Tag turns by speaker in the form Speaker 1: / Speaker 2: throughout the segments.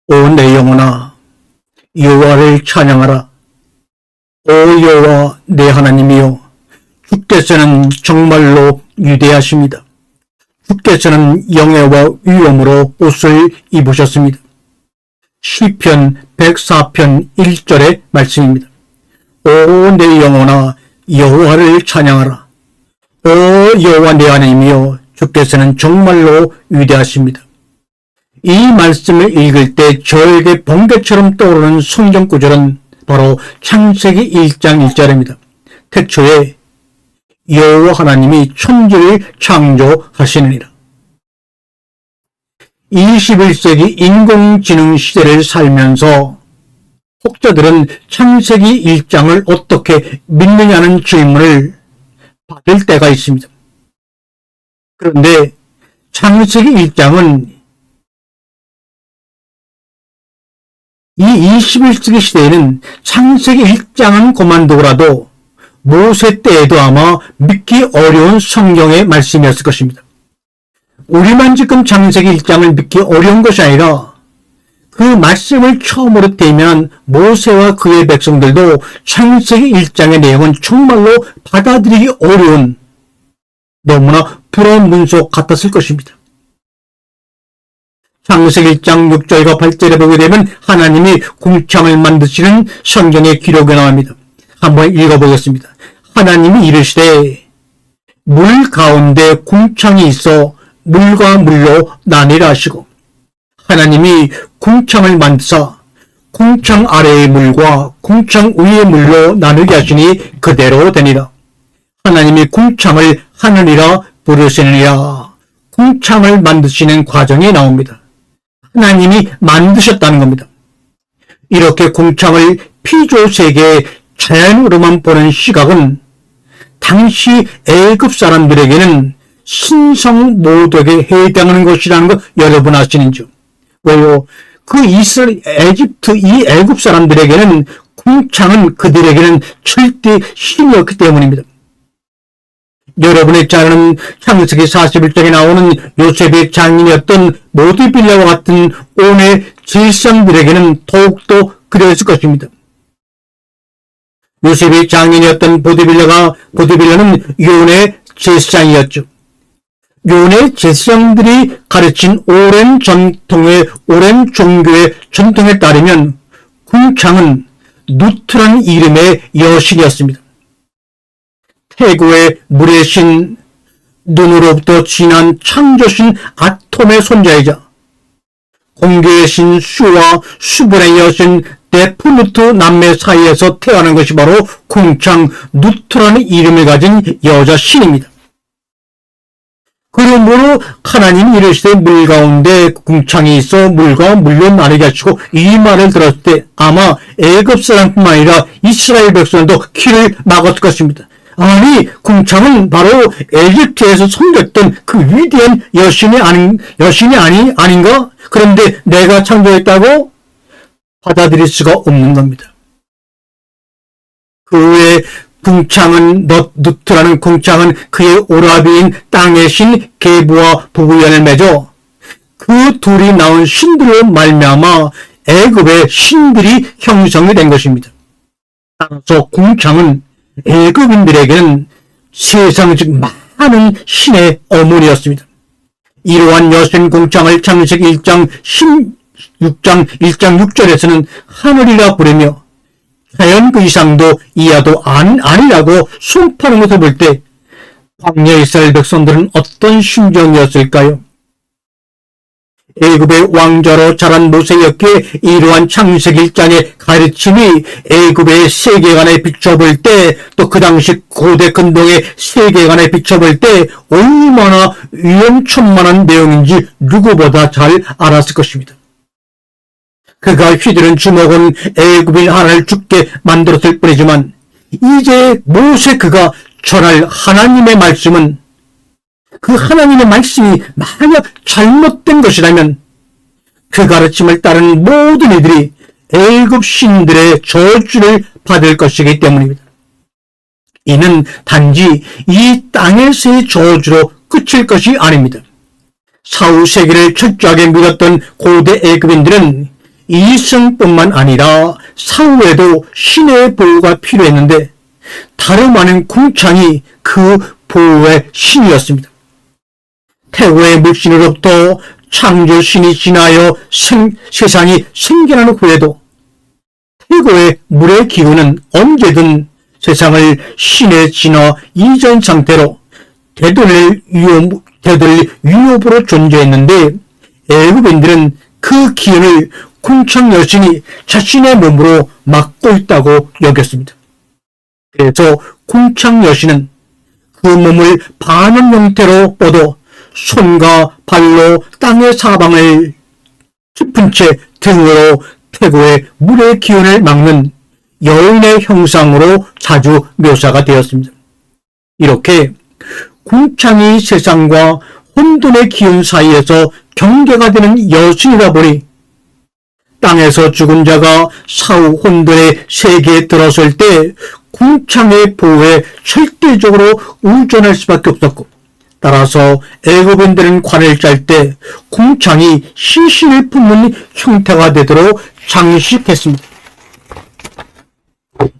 Speaker 1: 오 내 영혼아 여호와를 찬양하라. 오 여호와 내 하나님이여, 주께서는 정말로 위대하십니다. 주께서는 영예와 위엄으로 옷을 입으셨습니다. 시편 104편 1절의 말씀입니다. 오 내 영혼아 여호와를 찬양하라. 오 여호와 내 하나님이여, 주께서는 정말로 위대하십니다. 이 말씀을 읽을 때 저에게 번개처럼 떠오르는 성경 구절은 바로 창세기 1장 1절입니다. 태초에 여호와 하나님이 천지를 창조하시느니라. 21세기 인공지능 시대를 살면서 혹자들은 창세기 1장을 어떻게 믿느냐는 질문을 받을 때가 있습니다. 그런데 창세기 1장은 이 21세기 시대에는 창세기 1장은 그만두고라도 모세 때에도 아마 믿기 어려운 성경의 말씀이었을 것입니다. 우리만 지금 창세기 1장을 믿기 어려운 것이 아니라 그 말씀을 처음으로 떼면 모세와 그의 백성들도 창세기 1장의 내용은 정말로 받아들이기 어려운 너무나 부러운 문서 같았을 것입니다. 창세기 1장 6절과 8절에 보게 되면 하나님이 궁창을 만드시는 성경의 기록이 나옵니다. 한번 읽어보겠습니다. 하나님이 이르시되 물 가운데 궁창이 있어 물과 물로 나뉘라 하시고, 하나님이 궁창을 만드사 궁창 아래의 물과 궁창 위의 물로 나누게 하시니 그대로 되니라. 하나님이 궁창을 하늘이라 부르시느니라. 궁창을 만드시는 과정이 나옵니다. 하나님이 만드셨다는 겁니다. 이렇게 궁창을 피조세계의 자연으로만 보는 시각은 당시 애굽 사람들에게는 신성 모독에 해당하는 것이라는 것 여러분 아시는지요? 왜요? 그 에집트 이 애굽 사람들에게는 궁창은 그들에게는 절대 신이었기 때문입니다. 여러분의 잘 아는 창세기 41장에 나오는 요셉의 장인이었던 보디빌라와 같은 온의 제사장들에게는 더욱더 그랬을 것입니다. 요셉의 장인이었던 보디빌라는 요온의 제사장이었죠. 요온의 제사장들이 가르친 오랜 종교의 전통에 따르면 궁창은 누트라는 이름의 여신이었습니다. 태고의 물의 신, 눈으로부터 진한 창조신 아톰의 손자이자 공교의 신 수와 수분의 여신 네프누트 남매 사이에서 태어난 것이 바로 궁창 누트라는 이름을 가진 여자 신입니다. 그러므로 하나님이 이르시되 물 가운데 궁창이 있어 물과 물로 나뉘게 하시고, 이 말을 들었을 때 아마 애굽 사람뿐만 아니라 이스라엘 백성도 귀를 막았을 것입니다. 아니, 궁창은 바로 에집트에서 섬겼던 그 위대한 여신이 아닌가? 그런데 내가 창조했다고 받아들일 수가 없는 겁니다. 그 외에 궁창은 누트라는 궁창은 그의 오라비인 땅의 신 게부와 부부연을 맺어 그 둘이 나온 신들로 말미암아 애굽의 신들이 형성이 된 것입니다. 따라서 궁창은 애굽인들에게는 세상 즉 많은 신의 어머니였습니다. 이러한 여신 궁창을 창세기 1장 6절에서는 하늘이라 부르며 자연 그 이상도 이하도 아니라고 선포하는 것을 볼 때 광야 이스라엘 백성들은 어떤 심정이었을까요? 애굽의 왕자로 자란 모세였기에 이러한 창세기 1장의 가르침이 애굽의 세계관에 비춰볼 때, 또 그 당시 고대 근동의 세계관에 비춰볼 때 얼마나 위험천만한 내용인지 누구보다 잘 알았을 것입니다. 그가 휘두른 주먹은 애굽인 하나를 죽게 만들었을 뿐이지만 이제 모세 그가 전할 하나님의 말씀은, 그 하나님의 말씀이 만약 잘못된 것이라면 그 가르침을 따르는 모든 이들이 애굽 신들의 저주를 받을 것이기 때문입니다. 이는 단지 이 땅에서의 저주로 그칠 것이 아닙니다. 사후 세계를 철저하게 믿었던 고대 애굽인들은 이성뿐만 아니라 사후에도 신의 보호가 필요했는데 다름 아닌 궁창이 그 보호의 신이었습니다. 태고의 물신으로부터 창조신이 지나여 세상이 생겨난 후에도 태고의 물의 기운은 언제든 세상을 신에 지나 이전 상태로 되돌릴 위협으로 존재했는데 애굽인들은 그 기운을 궁창 여신이 자신의 몸으로 막고 있다고 여겼습니다. 그래서 궁창 여신은 그 몸을 반은 형태로 뻗어 손과 발로 땅의 사방을 짚은 채 등으로 태고의 물의 기운을 막는 여인의 형상으로 자주 묘사가 되었습니다. 이렇게 궁창이 세상과 혼돈의 기운 사이에서 경계가 되는 여신이라 보니 땅에서 죽은 자가 사후 혼돈의 세계에 들어설 때 궁창의 보호에 절대적으로 의존할 수밖에 없었고, 따라서 애굽인들은 관을 짤 때 궁창이 시신을 품는 형태가 되도록 장식했습니다.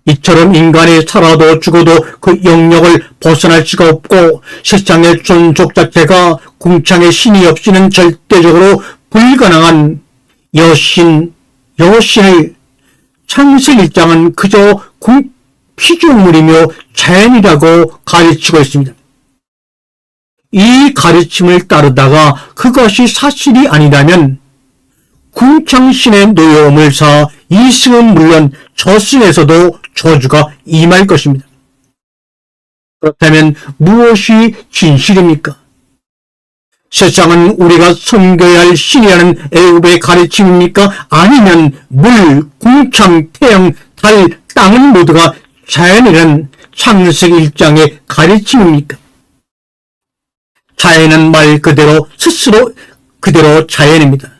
Speaker 1: 이처럼 인간이 살아도 죽어도 그 영역을 벗어날 수가 없고 세상의 존속 자체가 궁창의 신이 없이는 절대적으로 불가능한 여신을 창세기 1장은 그저 피조물이며 자연이라고 가르치고 있습니다. 이 가르침을 따르다가 그것이 사실이 아니라면 궁창신의 노여움을 사 이승은 물론 저승에서도 저주가 임할 것입니다. 그렇다면 무엇이 진실입니까? 세상은 우리가 섬겨야 할 신이라는 애굽의 가르침입니까? 아니면 물, 궁창, 태양, 달, 땅은 모두가 자연이라는 창세기 1장의 가르침입니까? 자연은 말 그대로 스스로 그대로 자연입니다.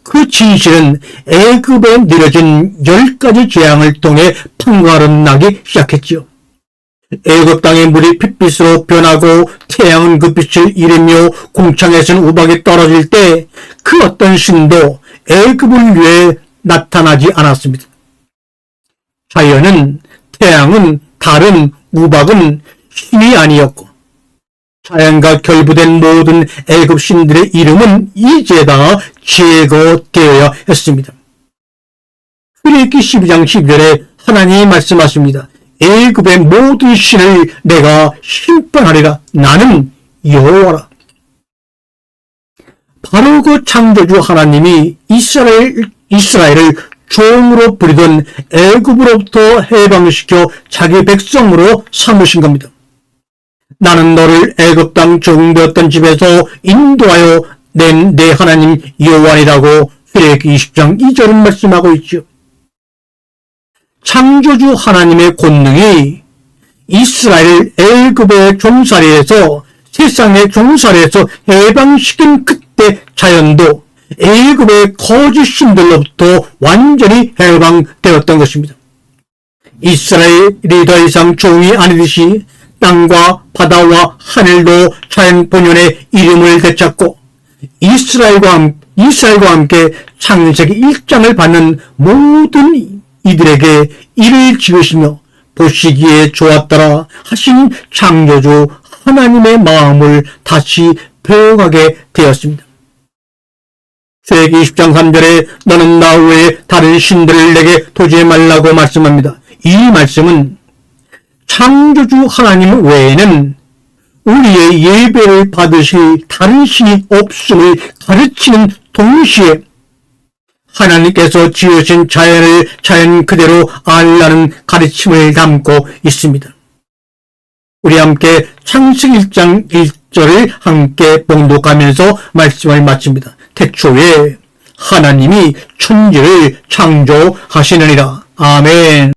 Speaker 1: 그 진실은 애굽에 내려진 10가지 재앙을 통해 판가름나기 시작했지요. 애굽 땅의 물이 핏빛으로 변하고 태양은 그 빛을 잃으며 궁창에서는 우박이 떨어질 때 그 어떤 신도 애굽을 위해 나타나지 않았습니다. 자연은, 태양은, 달은, 우박은 신이 아니었고 자연과 결부된 모든 애굽 신들의 이름은 이제 다 제거되어야 했습니다. 출애굽기 12장 12절에 하나님이 말씀하십니다. 애굽의 모든 신을 내가 심판하리라. 나는 여호와라. 바로 그 창조주 하나님이 이스라엘을 종으로 부리던 애굽으로부터 해방시켜 자기 백성으로 삼으신 겁니다. 나는 너를 애굽 땅 종되었던 집에서 인도하여 낸 내 하나님 여호와니라고 출애굽기 20장 2절은 말씀하고 있죠. 창조주 하나님의 권능이 이스라엘을 애굽의 종살이에서 세상의 종살이에서 해방시킨 그때 자연도 애굽의 거짓 신들로부터 완전히 해방되었던 것입니다. 이스라엘이 더 이상 종이 아니듯이 땅과 바다와 하늘도 자연 본연의 이름을 되찾고 이스라엘과 함께 창세기 1장을 받는 모든 이들에게 이를 지으시며 보시기에 좋았더라 하신 창조주 하나님의 마음을 다시 배워가게 되었습니다. 출애굽기 20장 3절에 너는 나 외에 다른 신들을 내게 도지지 말라고 말씀합니다. 이 말씀은 창조주 하나님 외에는 우리의 예배를 받으실 다른 신이 없음을 가르치는 동시에 하나님께서 지으신 자연을 자연 그대로 알라는 가르침을 담고 있습니다. 우리 함께 창세기 1장 1절을 함께 봉독하면서 말씀을 마칩니다. 태초에 하나님이 천지를 창조하시느니라. 아멘.